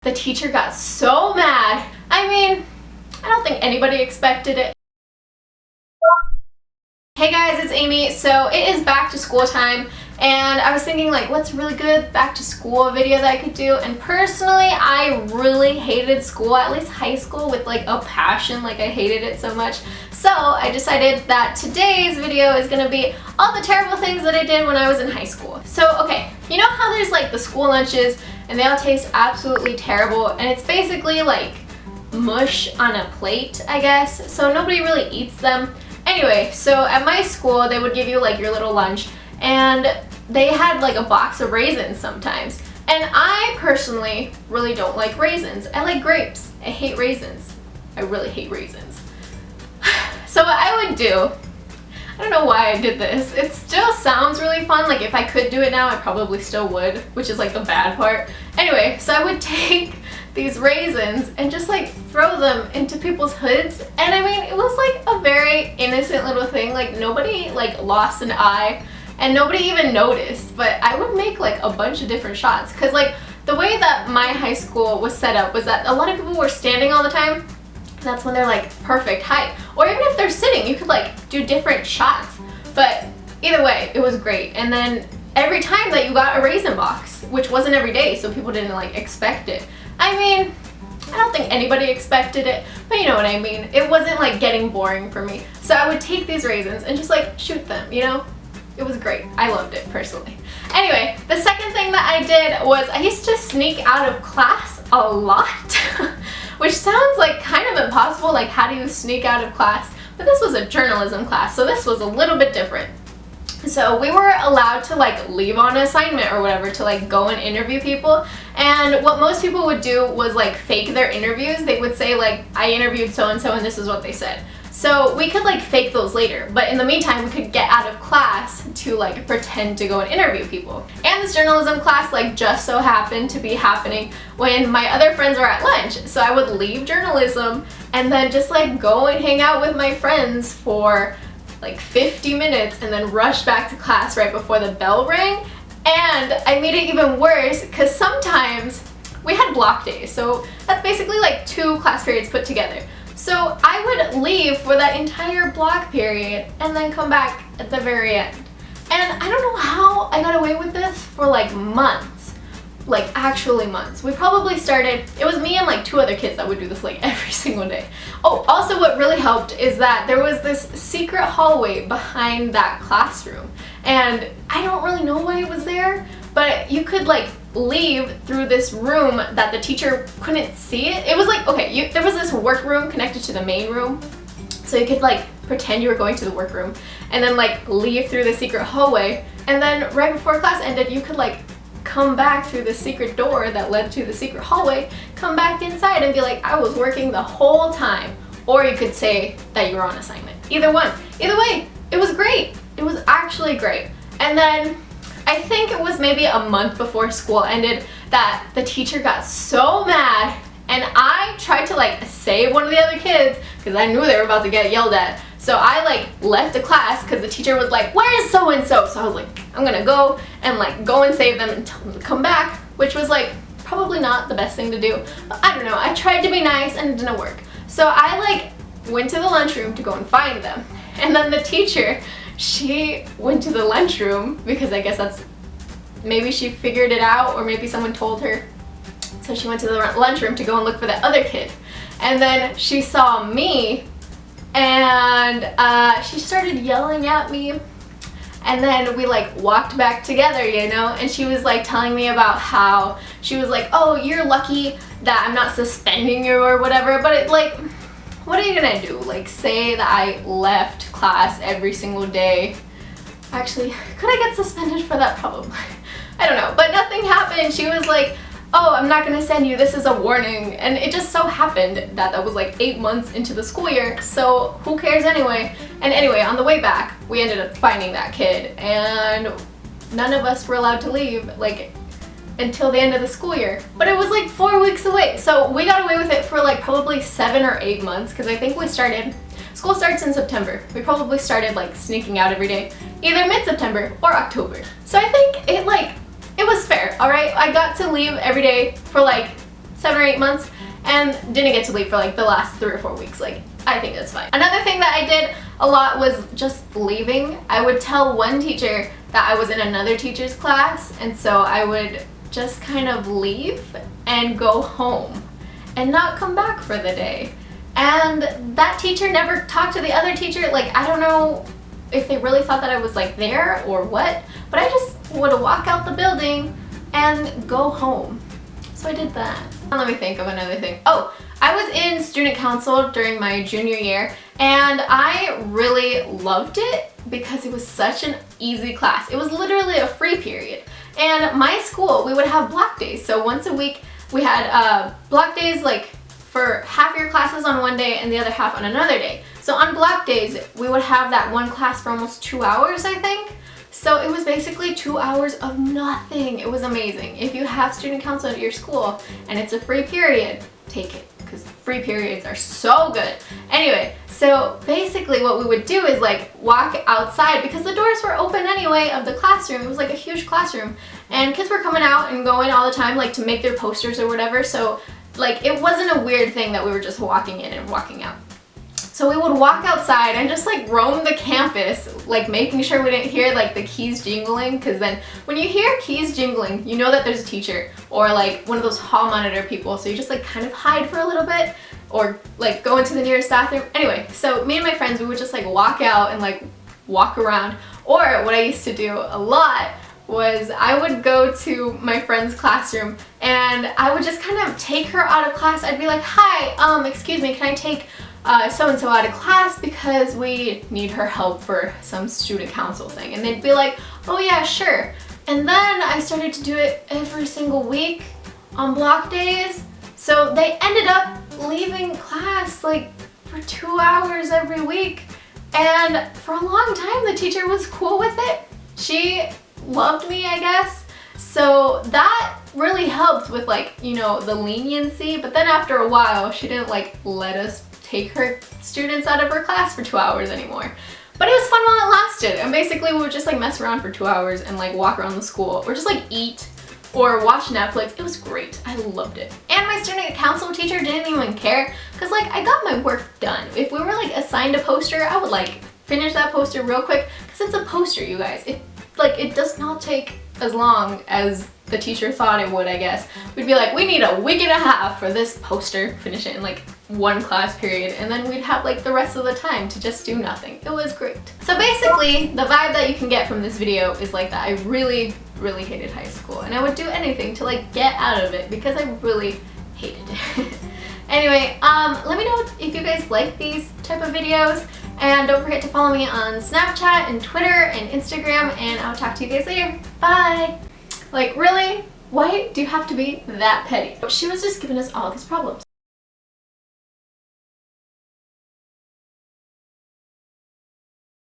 The teacher got so mad. I mean, I don't think anybody expected it. Hey guys, it's Amy. So it is back to school time, and I was thinking like what's a really good back to school video that I could do, and personally I really hated school, at least high school, with like a passion. Like I hated it so much. So I decided that today's video is gonna be all the terrible things that I did when I was in high school. So okay, you know how there's like the school lunches and they all taste absolutely terrible, and it's basically like mush on a plate, I guess, so nobody really eats them. Anyway, so at my school they would give you like your little lunch, and they had like a box of raisins sometimes, and I personally really don't like raisins. I like grapes. I hate raisins. I really hate raisins. So what I would do, I don't know why I did this, it still sounds really fun. Like if I could do it now I probably still would, which is like the bad part. Anyway, so I would take these raisins and just like throw them into people's hoods, and I mean it was like a very innocent little thing. Like nobody like lost an eye and nobody even noticed, but I would make like a bunch of different shots because like the way that my high school was set up was that a lot of people were standing all the time. That's when they're like perfect height, or even if they're sitting you could like do different shots. But either way it was great. And then every time that you got a raisin box, which wasn't every day, so people didn't like expect it. I mean, I don't think anybody expected it, but you know what I mean. It wasn't like getting boring for me. So I would take these raisins and just like shoot them, you know? It was great. I loved it personally. Anyway, the second thing that I did was I used to sneak out of class a lot, which sounds like kind of impossible. Like how do you sneak out of class? But this was a journalism class, so this was a little bit different. So we were allowed to like leave on assignment or whatever to like go and interview people, and what most people would do was like fake their interviews. They would say like, I interviewed so and so and this is what they said. So we could like fake those later, but in the meantime we could get out of class to like pretend to go and interview people. And this journalism class like just so happened to be happening when my other friends were at lunch, so I would leave journalism and then just like go and hang out with my friends for like 50 minutes and then rush back to class right before the bell rang. And I made it even worse because sometimes we had block days, so that's basically like 2 class periods put together. So I would leave for that entire block period and then come back at the very end. And I don't know how I got away with this for like months, like actually months. We probably started, it was me and like 2 other kids that would do this like every single day. Oh, also what really helped is that there was this secret hallway behind that classroom, and I don't really know why it was there, but you could like leave through this room that the teacher couldn't see it. It was like, okay, there was this workroom connected to the main room, so you could like pretend you were going to the workroom and then like leave through the secret hallway, and then right before class ended you could like come back through the secret door that led to the secret hallway, come back inside and be like, I was working the whole time. Or you could say that you were on assignment. Either one. Either way, it was great. It was actually great. And then I think it was maybe a month before school ended that the teacher got so mad, and I tried to like save one of the other kids because I knew they were about to get yelled at. So I like left the class because the teacher was like, where is so and so? So I was like, I'm gonna go and save them and tell them to come back, which was like probably not the best thing to do. But I don't know, I tried to be nice and it didn't work. So I like went to the lunchroom to go and find them. And then the teacher, she went to the lunchroom because I guess that's, maybe she figured it out or maybe someone told her. So she went to the lunchroom to go and look for that other kid. And then she saw me and she started yelling at me. And then we like walked back together, you know, and she was like telling me about how she was like, oh, you're lucky that I'm not suspending you or whatever. But it like, what are you gonna do? Like say that I left class every single day. Actually, could I get suspended for that? Probably. I don't know, but nothing happened. She was like, oh, I'm not gonna send you, this is a warning. And it just so happened that that was like 8 months into the school year, so who cares anyway? And anyway, on the way back, we ended up finding that kid, and none of us were allowed to leave like until the end of the school year. But it was like 4 weeks away, so we got away with it for like probably 7 or 8 months, because I think we started, school starts in September. We probably started like sneaking out every day, either mid-September or October. So I think it was fair, alright? I got to leave every day for like 7 or 8 months and didn't get to leave for like the last 3 or 4 weeks. Like, I think that's fine. Another thing that I did a lot was just leaving. I would tell one teacher that I was in another teacher's class, and so I would just kind of leave and go home and not come back for the day. And that teacher never talked to the other teacher. Like, I don't know if they really thought that I was like there or what, but I just would walk out the building and go home. So I did that. Let me think of another thing. Oh, I was in student council during my junior year, and I really loved it because it was such an easy class. It was literally a free period. And my school, we would have block days. So once a week we had block days, like for half your classes on one day and the other half on another day. So on block days, we would have that one class for almost 2 hours, I think. So it was basically 2 hours of nothing. It was amazing. If you have student council at your school and it's a free period, take it, because free periods are so good. Anyway, so basically what we would do is like walk outside, because the doors were open anyway of the classroom. It was like a huge classroom, and kids were coming out and going all the time, like to make their posters or whatever. So like it wasn't a weird thing that we were just walking in and walking out. So we would walk outside and just like roam the campus, like making sure we didn't hear like the keys jingling, because then when you hear keys jingling, you know that there's a teacher or like one of those hall monitor people. So you just like kind of hide for a little bit or like go into the nearest bathroom. Anyway, so me and my friends, we would just like walk out and like walk around. Or what I used to do a lot was I would go to my friend's classroom and I would just kind of take her out of class. I'd be like, hi, excuse me, can I take so-and-so out of class because we need her help for some student council thing? And they'd be like, oh yeah, sure. And then I started to do it every single week on block days. So they ended up leaving class like for 2 hours every week. And for a long time, the teacher was cool with it. She loved me, I guess. So that really helped with like, you know, the leniency. But then after a while, she didn't like let us take her students out of her class for 2 hours anymore. But it was fun while it lasted. And basically we would just like mess around for 2 hours and like walk around the school or just like eat or watch Netflix. It was great. I loved it. And my student council teacher didn't even care, because like I got my work done. If we were like assigned a poster, I would like finish that poster real quick, because it's a poster, you guys. It does not take as long as the teacher thought it would, I guess. We'd be like, we need a week and a half for this poster, finish it in like one class period, and then we'd have like the rest of the time to just do nothing. It was great. So basically, the vibe that you can get from this video is like that I really, really hated high school, and I would do anything to like get out of it because I really hated it. Anyway, let me know if you guys like these type of videos, and don't forget to follow me on Snapchat and Twitter and Instagram, and I'll talk to you guys later. Bye! Like, really? Why do you have to be that petty? She was just giving us all these problems.